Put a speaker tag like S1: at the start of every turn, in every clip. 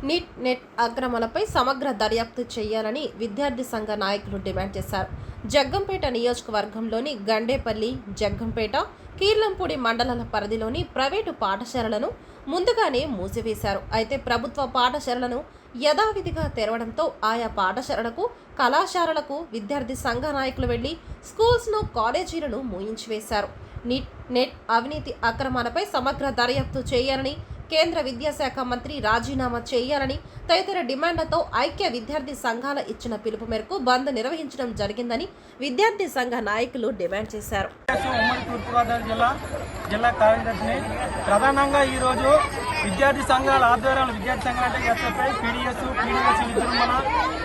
S1: Neat net అక్రమాలపై సమగ్ర దర్యాప్తు చేయాలని విద్యార్థి సంఘ నాయకులు డిమాండ్ చేశారు. జగ్గంపేట నియోజకవర్గంలోని గండేపల్లి, జగ్గంపేట, కీర్లంపూడి మండలాల పరిధిలోని ప్రైవేటు పాఠశాలలను ముందుగానే మూసివేశారు. అయితే ప్రభుత్వ పాఠశాలలను యథావిధిగా తెరవడంతో ఆయా పాఠశాలలకు, కళాశాలలకు విద్యార్థి సంఘ నాయకులు వెళ్లి స్కూల్స్ను, కాలేజీలను మూయించివేశారు. నీట్ నెట్ అవినీతి అక్రమాలపై సమగ్ర దర్యాప్తు చేయాలని, కేంద్ర విద్యాశాఖ మంత్రి రాజీనామా చేయాలని తదితర డిమాండ్లతో ఐక్య విద్యార్థి సంఘాల ఇచ్చిన పిలుపు మేరకు బంద్ నిర్వహించడం జరిగిందని విద్యార్థి సంఘ నాయకులు డిమాండ్ చేశారు.
S2: ఉమ్మడి తూర్పుగోదావరి జిల్లా కార్యదర్శిని ప్రధానంగా ఈరోజు విద్యార్థి సంఘాల ఆధ్వర్యంలో విద్యార్థి సంఘాలు అంటే ఎస్ఎఫ్ఐ, పీడీఎస్, విజృంభణ,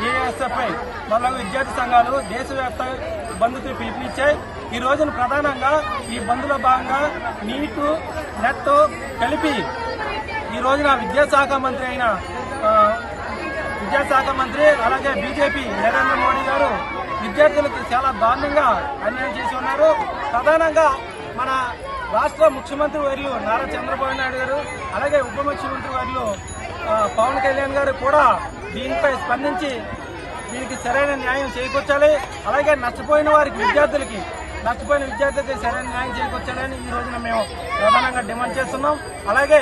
S2: ఏఎస్ఎఫ్ఐ మొదలగు విద్యార్థి సంఘాలు దేశవ్యాప్త బంద్కు పిలుపునిచ్చాయి. ఈ రోజున ప్రధానంగా ఈ బంద్లో భాగంగా నీటు నెట్ కలిపి ఈ రోజున విద్యాశాఖ మంత్రి అలాగే బీజేపీ నరేంద్ర మోడీ గారు విద్యార్థులకు చాలా దారుణంగా అన్యాయం చేసి ఉన్నారు. ప్రధానంగా మన రాష్ట్ర ముఖ్యమంత్రి వర్యులు నారా చంద్రబాబు నాయుడు గారు అలాగే ఉప ముఖ్యమంత్రి వర్యులు పవన్ కళ్యాణ్ గారు కూడా దీనిపై స్పందించి దీనికి సరైన న్యాయం చేకూర్చాలి. అలాగే నష్టపోయిన విద్యార్థులకి సరైన న్యాయం చేకూర్చాలని ఈ రోజున మేము ప్రధానంగా డిమాండ్ చేస్తున్నాం. అలాగే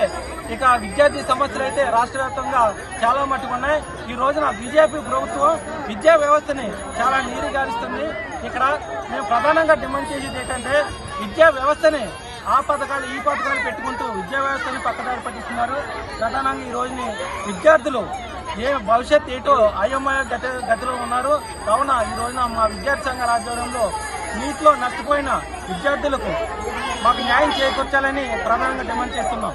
S2: ఇక విద్యార్థి సమస్యలు అయితే రాష్ట్ర వ్యాప్తంగా చాలా మట్టుకు ఉన్నాయి. ఈ రోజున బీజేపీ ప్రభుత్వం విద్యా వ్యవస్థని చాలా నీరుగారుస్తుంది. ఇక్కడ మేము ప్రధానంగా డిమాండ్ చేసేది ఏంటంటే విద్యా వ్యవస్థని ఆ పథకాలు ఈ పథకాలు పెట్టుకుంటూ విద్యా వ్యవస్థని పక్కదారి పట్టిస్తున్నారు. ప్రధానంగా ఈ రోజుని విద్యార్థులు భవిష్యత్ ఏటో అయోమయ గతిలో ఉన్నారు. కావున ఈ రోజున మా విద్యార్థి సంఘాల ఆధ్వర్యంలో నీటిలో నష్టపోయిన విద్యార్థులకు మాకు న్యాయం చేకూర్చాలని ప్రధానంగా డిమాండ్ చేస్తున్నాం.